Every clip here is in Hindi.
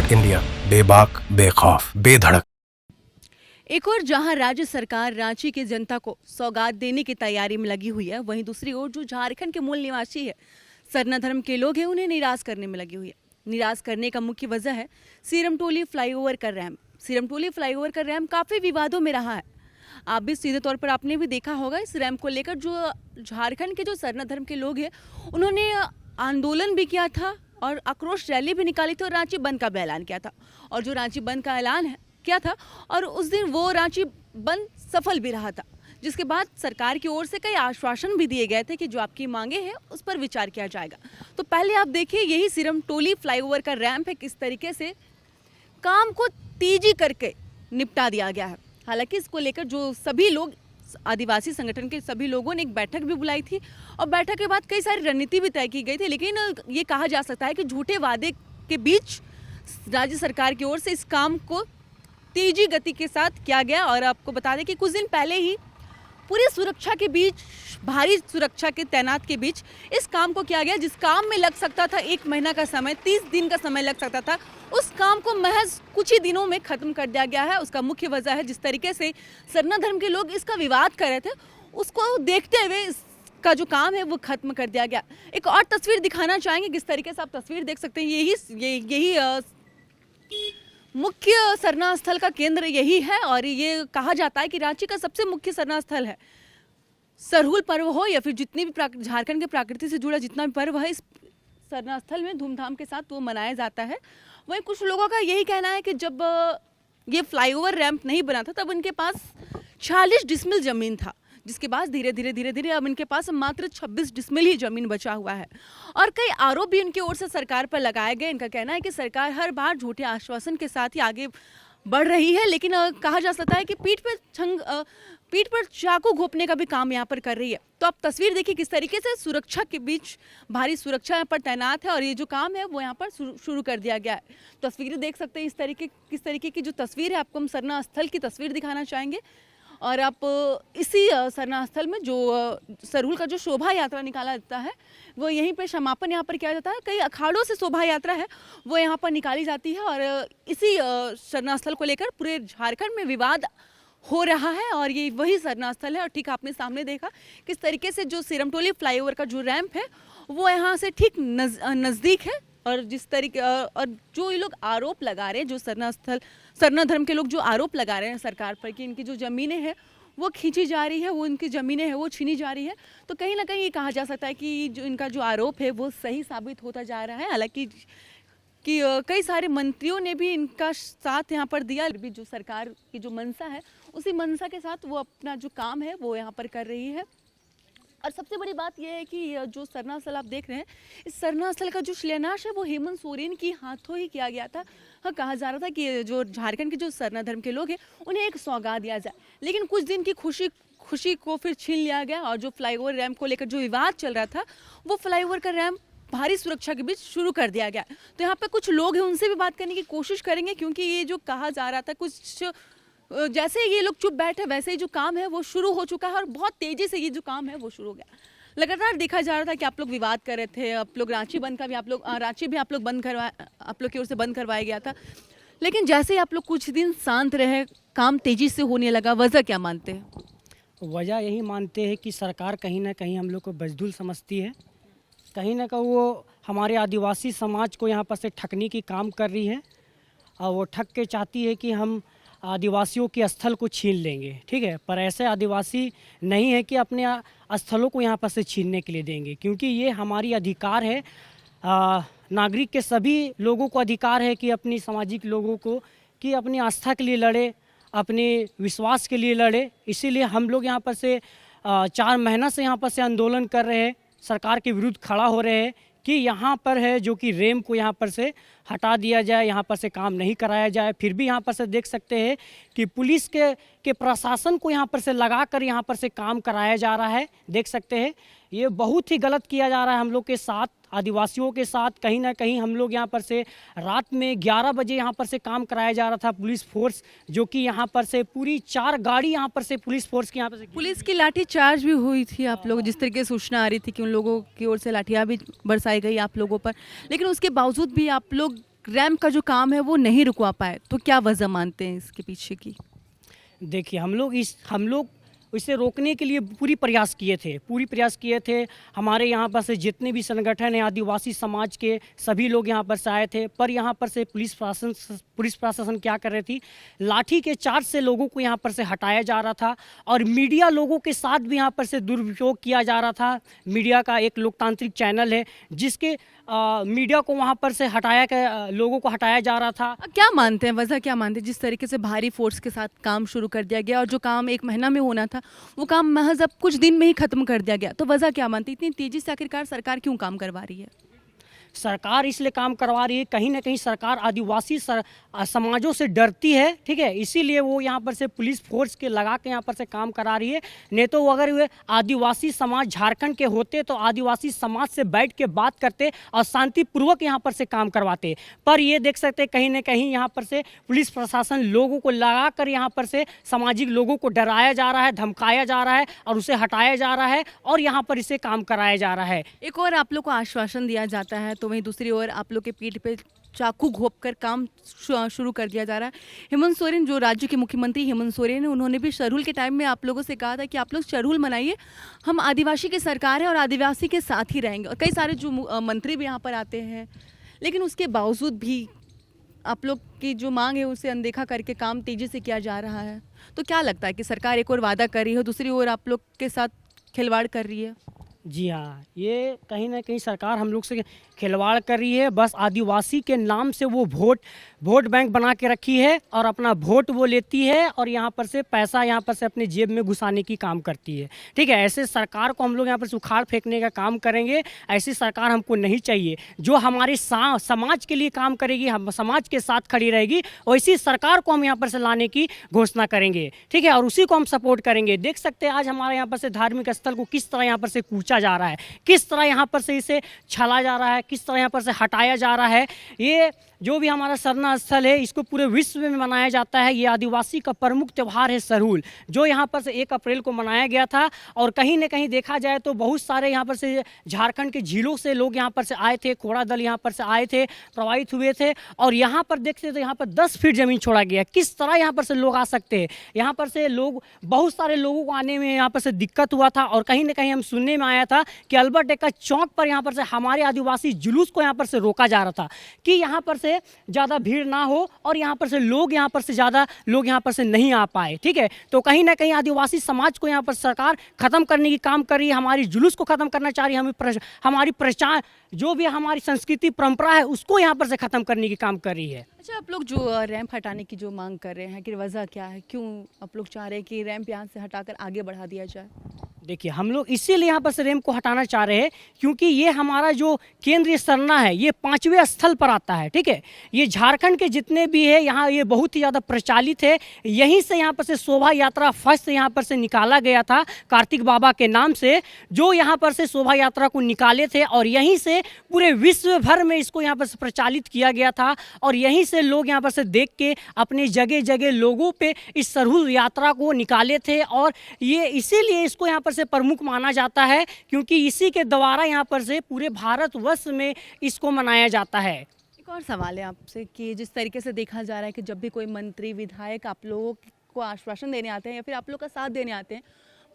इंडिया, बेबाक, बेखौफ, बेधड़क। एक और जहां राज्य सरकार रांची की जनता को सौगात देने की तैयारी में लगी हुई है, वहीं दूसरी ओर जो झारखंड के मूल निवासी है, सरना धर्म के लोग हैं, उन्हें निराश करने में लगी हुई है। निराश करने का मुख्य वजह है सीरमटोली फ्लाईओवर का रैम्प। सीरमटोली फ्लाईओवर का रैम्प काफ़ी विवादों में रहा है। आप भी सीधे तौर पर आपने भी देखा होगा, इस रैम्प को लेकर जो झारखंड के जो सरना धर्म के लोग हैं, उन्होंने आंदोलन भी किया था और आक्रोश रैली भी निकाली थी और रांची बंद का भी ऐलान किया था। और जो रांची बंद का ऐलान है किया था और उस दिन वो रांची बंद सफल भी रहा था, जिसके बाद सरकार की ओर से कई आश्वासन भी दिए गए थे कि जो आपकी मांगे हैं उस पर विचार किया जाएगा। तो पहले आप देखिए, यही सीरमटोली फ्लाईओवर का रैंप है, किस तरीके से काम को तेजी करके निपटा दिया गया है। हालांकि इसको लेकर जो सभी लोग, आदिवासी संगठन के सभी लोगों ने एक बैठक भी बुलाई थी और बैठक के बाद कई सारी रणनीति भी तय की गई थी, लेकिन ये कहा जा सकता है कि झूठे वादे के बीच राज्य सरकार की ओर से इस काम को तेजी गति के साथ किया गया। और आपको बता दें कि कुछ दिन पहले ही पूरी सुरक्षा के बीच, भारी सुरक्षा के तैनात के बीच इस काम को किया गया। जिस काम में लग सकता था 1 महीना का समय, 30 दिन का समय लग सकता था, उस काम को महज कुछ ही दिनों में खत्म कर दिया गया है। उसका मुख्य वजह है जिस तरीके से सरना धर्म के लोग इसका विवाद कर रहे थे, उसको देखते हुए इसका जो काम है वो खत्म कर दिया गया। एक और तस्वीर दिखाना चाहेंगे, किस तरीके से आप तस्वीर देख सकते हैं। यही मुख्य सरना स्थल का केंद्र यही है और ये कहा जाता है कि रांची का सबसे मुख्य सरना स्थल है। सरहुल पर्व हो या फिर जितनी भी झारखंड के प्रकृति से जुड़ा जितना भी पर्व है, इस सरना स्थल में धूमधाम के साथ वो मनाया जाता है। वहीं कुछ लोगों का यही कहना है कि जब ये फ्लाईओवर रैंप नहीं बना था तब इनके पास 40 डिसमिल जमीन था, जिसके बाद धीरे धीरे अब इनके पास मात्र 26 डिसमिल ही जमीन बचा हुआ है। और कई आरोप भी इनकी ओर से सरकार पर लगाए गए। इनका कहना है कि सरकार हर बार झूठे आश्वासन के साथ ही आगे बढ़ रही है, लेकिन कहा जा सकता है कि पीठ पर चाकू घोंपने का भी काम यहाँ पर कर रही है। तो आप तस्वीर देखिए किस तरीके से सुरक्षा के बीच भारी सुरक्षा यहाँ पर तैनात है और ये जो काम है वो यहाँ पर शुरू कर दिया गया है। तस्वीरें देख सकते हैं किस तरीके की जो तस्वीर है, आपको हम सरना स्थल की तस्वीर दिखाना चाहेंगे। और आप इसी सरना स्थल में जो सरहुल का जो शोभा यात्रा निकाला जाता है, वो यहीं पर समापन यहाँ पर किया जाता है। कई अखाड़ों से शोभा यात्रा है वो यहाँ पर निकाली जाती है और इसी सरना स्थल को लेकर पूरे झारखंड में विवाद हो रहा है और ये वही सरना स्थल है। और ठीक आपने सामने देखा किस तरीके से जो सीरमटोली फ्लाईओवर का जो रैंप है वो यहाँ से ठीक नज़दीक है। और जिस तरीके और जो ये लोग आरोप लगा रहे हैं, जो सरना धर्म के लोग जो आरोप लगा रहे हैं सरकार पर कि इनकी जो ज़मीनें हैं वो खींची जा रही है, वो इनकी ज़मीनें हैं वो छीनी जा रही है, तो कहीं ना कहीं ये कहा जा सकता है कि जो इनका जो आरोप है वो सही साबित होता जा रहा है। हालांकि कि कई सारे मंत्रियों ने भी इनका साथ यहाँ पर दिया, भी जो सरकार की जो मंशा है उसी मंशा के साथ वो अपना जो काम है वो यहाँ पर कर रही है। और सबसे बड़ी बात यह है कि जो सरना स्थल आप देख रहे हैं, इस सरना स्थल का जो शिलान्यास है वो हेमंत सोरेन की हाथों ही किया गया था। हाँ, कहा जा रहा था कि जो झारखंड के जो सरना धर्म के लोग हैं उन्हें एक सौगात दिया जाए, लेकिन कुछ दिन की खुशी को फिर छीन लिया गया। और जो फ्लाईओवर रैंप को लेकर जो विवाद चल रहा था, वो फ्लाईओवर का रैंप भारी सुरक्षा के बीच शुरू कर दिया गया। तो यहाँ पे कुछ लोग हैं, उनसे भी बात करने की कोशिश करेंगे, क्योंकि ये जो कहा जा रहा था, कुछ जैसे ये लोग चुप बैठे वैसे ही जो काम है वो शुरू हो चुका है और बहुत तेजी से ये जो काम है वो शुरू हो गया। लगातार देखा जा रहा था कि आप लोग विवाद कर रहे थे, आप लोग रांची बंद का भी आप लोग आप लोग की ओर से बंद करवाया गया था, लेकिन जैसे ही आप लोग कुछ दिन शांत रहे, काम तेजी से होने लगा, वजह क्या मानते हैं? वजह यही मानते हैं कि सरकार कहीं ना कहीं हम लोग को बजदुल समझती है, कहीं ना कहीं वो हमारे आदिवासी समाज को यहाँ पर से ठगने की काम कर रही है और वो ठग के चाहती है कि हम आदिवासियों के स्थल को छीन लेंगे, ठीक है। पर ऐसे आदिवासी नहीं है कि अपने स्थलों को यहाँ पर से छीनने के लिए देंगे, क्योंकि ये हमारी अधिकार है। नागरिक के सभी लोगों को अधिकार है कि अपनी सामाजिक लोगों को कि अपनी आस्था के लिए लड़े, अपने विश्वास के लिए लड़े। इसीलिए हम लोग यहाँ पर से 4 महीना से यहाँ पर से आंदोलन कर रहे हैं, सरकार के विरुद्ध खड़ा हो रहे हैं कि यहाँ पर है जो कि रेम को यहाँ पर से हटा दिया जाए, यहाँ पर से काम नहीं कराया जाए। फिर भी यहाँ पर से देख सकते हैं कि पुलिस के प्रशासन को यहाँ पर से लगाकर यहाँ पर से काम कराया जा रहा है। देख सकते हैं ये बहुत ही गलत किया जा रहा है हम लोग के साथ, आदिवासियों के साथ। कहीं ना कहीं हम लोग यहाँ पर से रात में 11 बजे यहाँ पर से काम कराया जा रहा था। पुलिस फोर्स जो कि यहाँ पर से पूरी 4 गाड़ी यहाँ पर से पुलिस फोर्स की यहाँ पर से पुलिस की लाठी चार्ज भी हुई थी। आप लोग जिस तरीके से सूचना आ रही थी कि उन लोगों की ओर से लाठियाँ भी बरसाई गई आप लोगों पर, लेकिन उसके बावजूद भी आप लोग रैंप का जो काम है वो नहीं रुकवा पाए, तो क्या वजह मानते हैं इसके पीछे की? देखिए हम लोग इसे रोकने के लिए पूरी प्रयास किए थे। हमारे यहाँ पर से जितने भी संगठन हैं आदिवासी समाज के सभी लोग यहाँ पर से आए थे, पर यहाँ पर से पुलिस प्रशासन क्या कर रही थी, लाठी के चार्ज से लोगों को यहाँ पर से हटाया जा रहा था और मीडिया लोगों के साथ भी यहाँ पर से दुरुपयोग किया जा रहा था। मीडिया का एक लोकतांत्रिक चैनल है जिसके मीडिया को वहाँ पर से लोगों को हटाया जा रहा था। क्या मानते हैं, वजह क्या मानते हैं जिस तरीके से भारी फोर्स के साथ काम शुरू कर दिया गया और जो काम 1 महीना में होना था वो काम महज अब कुछ दिन में ही खत्म कर दिया गया, तो वजह क्या मानते हैं? इतनी तेजी से आखिरकार सरकार क्यों काम करवा रही है? सरकार इसलिए काम करवा रही है, कहीं ना कहीं सरकार आदिवासी समाजों से डरती है, ठीक है, इसीलिए वो यहाँ पर से पुलिस फोर्स के लगा के यहाँ पर से काम करा रही है। नहीं तो अगर वे आदिवासी समाज झारखंड के होते तो आदिवासी समाज से बैठ के बात करते और शांतिपूर्वक यहाँ पर से काम करवाते। पर ये देख सकते कहीं ना कहीं यहाँ पर से पुलिस प्रशासन लोगों को लगा कर यहाँ पर से सामाजिक लोगों को डराया जा रहा है, धमकाया जा रहा है और उसे हटाया जा रहा है और यहाँ पर इसे काम कराया जा रहा है। एक और आप लोग को आश्वासन दिया जाता है तो वहीं दूसरी ओर आप लोग के पीठ पे चाकू घोंपकर काम शुरू कर दिया जा रहा है। हेमंत सोरेन, जो राज्य के मुख्यमंत्री हेमंत सोरेन है, उन्होंने भी शहडोल के टाइम में आप लोगों से कहा था कि आप लोग शहडोल मनाइए, हम आदिवासी की सरकार है और आदिवासी के साथ ही रहेंगे। और कई सारे जो मंत्री भी यहाँ पर आते हैं, लेकिन उसके बावजूद भी आप लोग की जो मांग है उसे अनदेखा करके काम तेजी से किया जा रहा है। तो क्या लगता है कि सरकार एक और वादा कर रही है, दूसरी ओर आप लोग के साथ खिलवाड़ कर रही है? जी हाँ, ये कहीं ना कहीं सरकार हम लोग से खिलवाड़ कर रही है। बस आदिवासी के नाम से वो वोट बैंक बना के रखी है और अपना वोट वो लेती है और यहाँ पर से पैसा यहाँ पर से अपने जेब में घुसाने की काम करती है, ठीक है। ऐसे सरकार को हम लोग यहाँ पर उखाड़ फेंकने का काम करेंगे। ऐसी सरकार हमको नहीं चाहिए जो हमारे समाज के लिए काम करेगी, हम समाज के साथ खड़ी रहेगी, वैसी सरकार को हम यहाँ पर से लाने की घोषणा करेंगे, ठीक है, और उसी को हम सपोर्ट करेंगे। देख सकते हैं आज हमारे यहाँ पर से धार्मिक स्थल को किस तरह यहाँ पर से कूचा जा रहा है, किस तरह यहाँ पर से इसे छाला जा रहा है, किस तरह यहाँ पर से हटाया जा रहा है। ये जो भी हमारा सरना स्थल है इसको पूरे विश्व में मनाया जाता है। ये आदिवासी का प्रमुख त्यौहार है सरहुल, जो यहाँ पर से 1 अप्रैल को मनाया गया था। और कहीं न कहीं देखा जाए तो बहुत सारे यहाँ पर से झारखंड के जिलों से लोग यहाँ पर से आए थे, खोड़ा दल यहाँ पर से आए थे, प्रभावित हुए थे। और यहाँ पर देखते तो यहाँ पर 10 फीट ज़मीन छोड़ा गया। किस तरह यहाँ पर से लोग आ सकते हैं? यहाँ पर से लोग, बहुत सारे लोगों को आने में यहाँ पर से दिक्कत हुआ था। और कहीं न कहीं हम सुनने में आया था कि अल्बर्ट एक्का चौक पर यहाँ पर से हमारे आदिवासी जुलूस को यहाँ पर से रोका जा रहा था कि यहाँ पर से ज़्यादा भीड़ ना हो और यहाँ पर से लोग यहाँ पर से ज़्यादा लोग यहाँ पर से नहीं आ पाए, ठीक है। तो कहीं ना कहीं आदिवासी समाज को यहाँ पर सरकार ख़त्म करने की काम कर रही है, हमारी जुलूस को ख़त्म करना चाह रही है, हमारी पहचान, जो भी हमारी संस्कृति परंपरा है उसको यहाँ पर से ख़त्म करने की काम कर रही है। अच्छा, आप लोग जो रैंप हटाने की जो मांग कर रहे हैं कि वजह क्या है, क्यों आप लोग चाह रहे हैं कि रैंप यहाँ से हटाकर आगे बढ़ा दिया जाए? देखिए हम लोग इसीलिए यहाँ पर से रैंप को हटाना चाह रहे हैं क्योंकि ये हमारा जो केंद्रीय सरना है ये 5वें स्थल पर आता है, ठीक है। ये झारखंड के जितने भी है यहाँ ये बहुत ही ज़्यादा प्रचलित है। यहीं से यहाँ पर से शोभा यात्रा फर्स्ट यहाँ पर से निकाला गया था कार्तिक बाबा के नाम से, जो यहाँ पर से शोभा यात्रा को निकाले थे और यहीं से पूरे विश्व भर में इसको यहाँ पर से प्रचालित किया गया था। और यहीं से लोग यहाँ पर से देख के अपने जगह जगह लोगों पे इस सरहुल यात्रा को निकाले थे। और ये इसीलिए इसको यहाँ पर से प्रमुख माना जाता है क्योंकि इसी के द्वारा यहाँ पर से पूरे भारतवर्ष में इसको मनाया जाता है। एक और सवाल है आपसे कि जिस तरीके से देखा जा रहा है कि जब भी कोई मंत्री विधायक आप लोगों को आश्वासन देने आते हैं या फिर आप लोग का साथ देने आते हैं,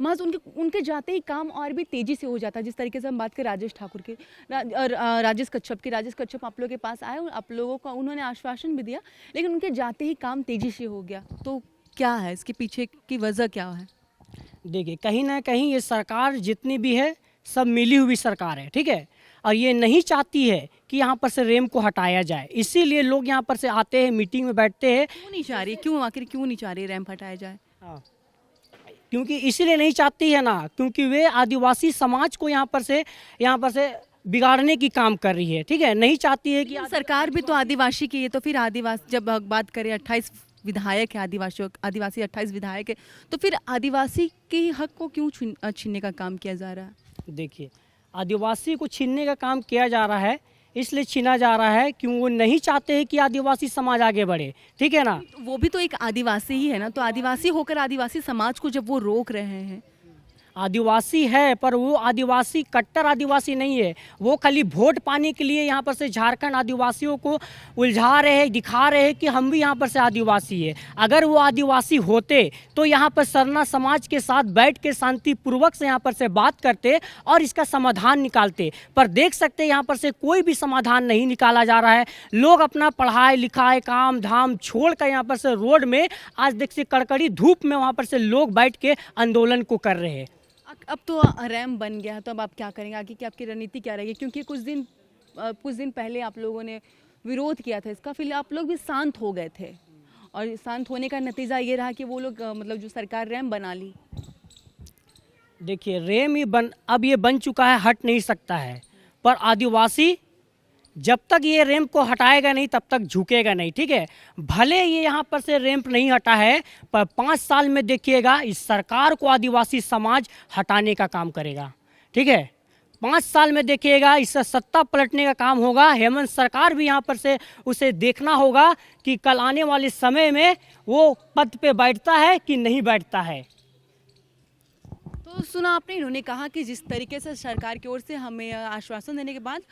महज उनके जाते ही काम और भी तेज़ी से हो जाता है। जिस तरीके से हम बात करें राजेश ठाकुर की और राजेश कच्छप की, राजेश कच्छप आप लोगों के पास आए और आप लोगों का उन्होंने आश्वासन भी दिया, लेकिन उनके जाते ही काम तेज़ी से हो गया। तो क्या है इसके पीछे की वजह, क्या है? देखिए कहीं ना कहीं ये सरकार जितनी भी है सब मिली हुई सरकार है, ठीक है, और ये नहीं चाहती है कि यहाँ पर से रैंप को हटाया जाए। इसीलिए लोग यहाँ पर से आते हैं, मीटिंग में बैठते हैं। क्यों नहीं चाह रही, क्यों आखिर क्यों नहीं चाह रही रैंप हटाया जाए? हाँ, क्योंकि इसीलिए नहीं चाहती है ना, क्योंकि वे आदिवासी समाज को यहाँ पर से बिगाड़ने की काम कर रही है, ठीक है। नहीं चाहती है कि सरकार भी तो आदिवासी की है, तो फिर आदिवासी, जब बात करें 28 विधायक है, आदिवासी 28 विधायक है, तो फिर आदिवासी के हक को क्यों छीनने का काम किया जा रहा है? देखिए आदिवासी को छीनने का काम किया जा रहा है, इसलिए छीना जा रहा है क्यों वो नहीं चाहते हैं कि आदिवासी समाज आगे बढ़े, ठीक है ना। वो भी तो एक आदिवासी ही है ना, तो आदिवासी होकर आदिवासी समाज को जब वो रोक रहे हैं, आदिवासी है, पर वो आदिवासी कट्टर आदिवासी नहीं है। वो खाली वोट पाने के लिए यहाँ पर से झारखंड आदिवासियों को उलझा रहे हैं, दिखा रहे हैं कि हम भी यहाँ पर से आदिवासी है। अगर वो आदिवासी होते तो यहाँ पर सरना समाज के साथ बैठ के शांतिपूर्वक से यहाँ पर से बात करते और इसका समाधान निकालते। पर देख सकते हैं यहाँ पर से कोई भी समाधान नहीं निकाला जा रहा है। लोग अपना पढ़ाई लिखाई काम धाम छोड़ कर यहाँ पर से रोड में आज देखिए कड़कड़ी धूप में वहाँ पर से लोग बैठ के आंदोलन को कर रहे हैं। अब तो रैम बन गया है, तो अब आप क्या करेंगे आगे की आपकी रणनीति क्या रहेगी? क्योंकि कुछ दिन पहले आप लोगों ने विरोध किया था इसका, फिर आप लोग भी शांत हो गए थे और शांत होने का नतीजा ये रहा कि वो लोग मतलब जो सरकार रैम बना ली। देखिए रैम ही अब ये बन चुका है, हट नहीं सकता है। पर आदिवासी जब तक ये रैंप को हटाएगा नहीं तब तक झुकेगा नहीं, ठीक है। भले ये यहाँ पर से रैंप नहीं हटा है, पर 5 साल में देखिएगा इस सरकार को आदिवासी समाज हटाने का काम करेगा, ठीक है। 5 साल में देखिएगा इससे सत्ता पलटने का काम होगा। हेमंत सरकार भी यहाँ पर से उसे देखना होगा कि कल आने वाले समय में वो पद पे बैठता है कि नहीं बैठता है। तो सुना आपने, इन्होंने कहा कि जिस तरीके से सरकार की ओर से हमें आश्वासन देने के बाद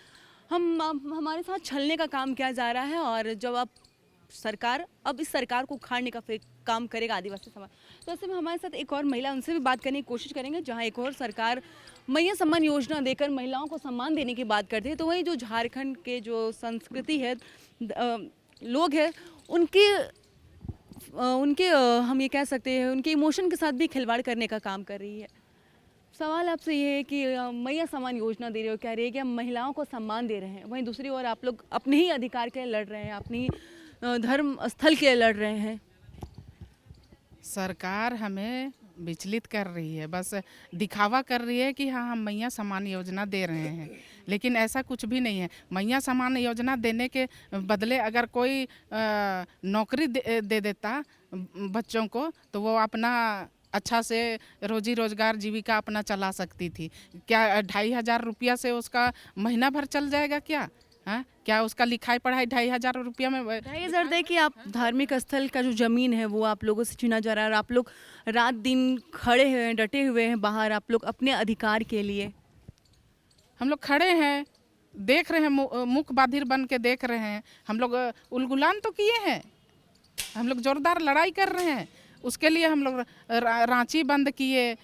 हमारे साथ छलने का काम किया जा रहा है और जब अब इस सरकार को उखाड़ने का फिर काम करेगा आदिवासी समाज। तो ऐसे में हमारे साथ एक और महिला, उनसे भी बात करने की कोशिश करेंगे। जहां एक और सरकार मैया सम्मान योजना देकर महिलाओं को सम्मान देने की बात करते हैं, तो वही जो झारखंड के जो संस्कृति है, लोग हैं, उनके हम ये कह सकते हैं उनके इमोशन के साथ भी खिलवाड़ करने का काम कर रही है। सवाल आपसे ये है कि मैया सम्मान योजना दे रहे हो, कह रही है कि हम महिलाओं को सम्मान दे रहे हैं, वहीं दूसरी ओर आप लोग अपने ही अधिकार के लिए लड़ रहे हैं, अपनी धर्म स्थल के लिए लड़ रहे हैं। सरकार हमें विचलित कर रही है, बस दिखावा कर रही है कि हाँ हम मैया सम्मान योजना दे रहे हैं, लेकिन ऐसा कुछ भी नहीं है। मैया सम्मान योजना देने के बदले अगर कोई नौकरी दे देता बच्चों को तो वो अपना अच्छा से रोजी रोजगार जीविका अपना चला सकती थी। क्या 2500 रुपया से उसका महीना भर चल जाएगा क्या? हाँ, क्या उसका लिखाई पढ़ाई 2500 रुपया में? 2500 देखिए, आप धार्मिक स्थल का जो जमीन है वो आप लोगों से छीना जा रहा है और आप लोग रात दिन खड़े हैं, डटे हुए हैं बाहर, आप लोग अपने अधिकार के लिए। हम लोग खड़े हैं, देख रहे हैं, मुख बाधिर बन के देख रहे हैं। हम लोग उलगुलान तो किए हैं, हम लोग जोरदार लड़ाई कर रहे हैं। उसके लिए हम लोग रांची बंद किए,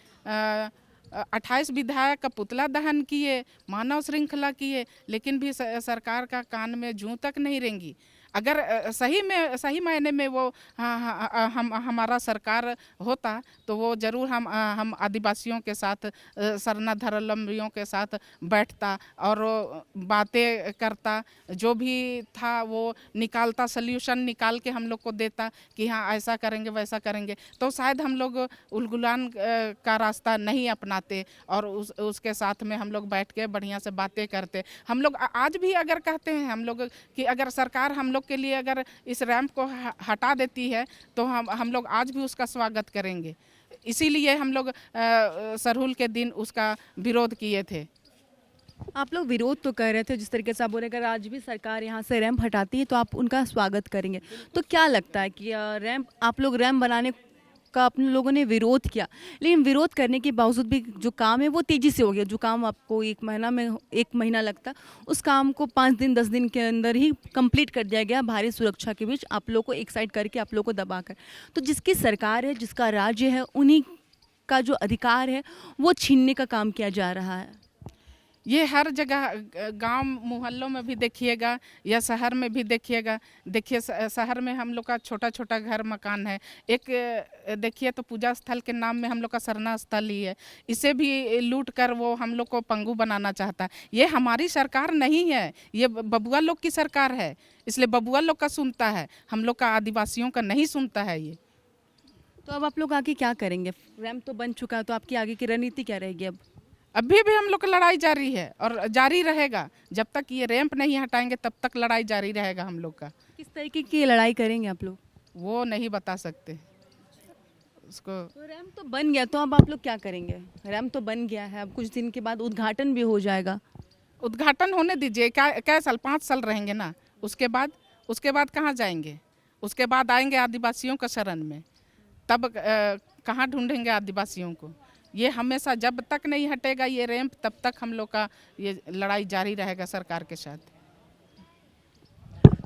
28 विधायक का पुतला दहन किए, मानव श्रृंखला किए, लेकिन भी सरकार का कान में जूं तक नहीं रेंगी। अगर सही मायने में वो हमारा सरकार होता तो वो ज़रूर हम आदिवासियों के साथ, सरना धर्मावलंबियों के साथ बैठता और बातें करता, जो भी था वो निकालता, सल्यूशन निकाल के हम लोग को देता कि हाँ ऐसा करेंगे वैसा करेंगे। तो शायद हम लोग उलगुलान का रास्ता नहीं अपनाते और उसके साथ में हम लोग बैठ के बढ़िया से बातें करते। हम लोग आज भी अगर कहते हैं हम लोग कि अगर सरकार हम लोग के लिए अगर इस रैंप को हटा देती है तो हम लोग आज भी उसका स्वागत करेंगे। इसीलिए हम लोग सरहुल के दिन उसका विरोध किए थे। आप लोग विरोध तो कर रहे थे, जिस तरीके से आप बोल रहे, अगर आज भी सरकार यहाँ से रैंप हटाती है तो आप उनका स्वागत करेंगे। तो क्या लगता है कि आप लोग रैंप बनाने का अपने लोगों ने विरोध किया, लेकिन विरोध करने के बावजूद भी जो काम है वो तेज़ी से हो गया। जो काम आपको 1 महीना लगता, उस काम को 5 दिन 10 दिन के अंदर ही कंप्लीट कर दिया गया, भारी सुरक्षा के बीच आप लोगों को एक साइड करके, आप लोगों को दबाकर। तो जिसकी सरकार है, जिसका राज्य है, उन्हीं का जो अधिकार है वो छीनने का काम किया जा रहा है। ये हर जगह, गांव मोहल्लों में भी देखिएगा या शहर में भी देखिएगा। देखिए शहर में हम लोग का छोटा छोटा घर मकान है, एक देखिए तो पूजा स्थल के नाम में हम लोग का सरना स्थल ही है, इसे भी लूट कर वो हम लोग को पंगु बनाना चाहता है। ये हमारी सरकार नहीं है, ये बबुआ लोग की सरकार है, इसलिए बबुआ लोग का सुनता है, हम लोग का आदिवासियों का नहीं सुनता है ये। तो अब आप लोग आगे क्या करेंगे? रैंप तो बन चुका है, तो आपकी आगे की रणनीति क्या रहेगी? अभी भी हम लोग की लड़ाई जारी है और जारी रहेगा। जब तक ये रैंप नहीं हटाएंगे तब तक लड़ाई जारी रहेगा हम लोग का। किस तरीके की लड़ाई करेंगे आप लोग? वो नहीं बता सकते उसको। तो रैंप तो बन गया, तो अब आप लोग क्या करेंगे? रैंप तो बन गया है, अब कुछ दिन के बाद उद्घाटन भी हो जाएगा। उद्घाटन होने दीजिए, क्या साल, 5 साल रहेंगे ना, उसके बाद कहाँ जाएंगे? उसके बाद आएंगे आदिवासियों का शरण में, तब कहाँ ढूंढेंगे आदिवासियों को? ये हमेशा जब तक नहीं हटेगा ये रैंप, तब तक हम लोग का ये लड़ाई जारी रहेगा सरकार के साथ।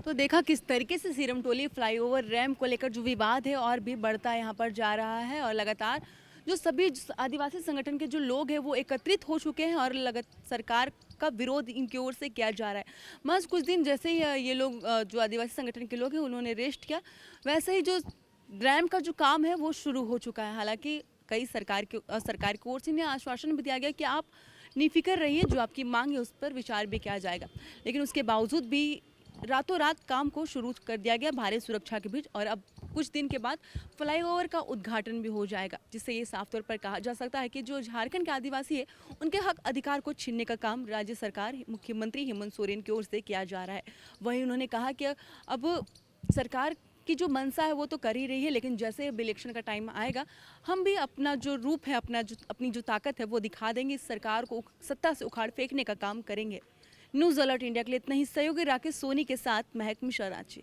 तो देखा किस तरीके से सिरमटोली फ्लाईओवर रैंप को लेकर जो विवाद है और भी बढ़ता यहाँ पर जा रहा है, और लगातार जो सभी आदिवासी संगठन के जो लोग हैं वो एकत्रित हो चुके हैं और सरकार का विरोध इनकी ओर से किया जा रहा है। बस कुछ दिन जैसे ही ये लोग जो आदिवासी संगठन के लोग हैं उन्होंने रेस्ट किया, वैसे ही जो रैंप का जो काम है वो शुरू हो चुका है। हालांकि कई सरकार की ओर से इन्हें आश्वासन भी दिया गया कि आप निफिक्र रहिए, जो आपकी मांग है उस पर विचार भी किया जाएगा, लेकिन उसके बावजूद भी रातों रात काम को शुरू कर दिया गया भारी सुरक्षा के बीच, और अब कुछ दिन के बाद फ्लाईओवर का उद्घाटन भी हो जाएगा, जिससे ये साफ तौर पर कहा जा सकता है कि जो झारखंड के आदिवासी है उनके हक अधिकार को छीनने का काम राज्य सरकार मुख्यमंत्री हेमंत सोरेन की ओर से किया जा रहा है। वहीं उन्होंने कहा कि अब सरकार की जो मंशा है वो तो कर ही रही है, लेकिन जैसे अब इलेक्शन का टाइम आएगा हम भी अपना जो रूप है, अपनी जो ताकत है वो दिखा देंगे, इस सरकार को सत्ता से उखाड़ फेंकने का काम करेंगे। न्यूज़ अलर्ट इंडिया के लिए इतना ही। सहयोगी राकेश सोनी के साथ महक मिश्रा, रांची।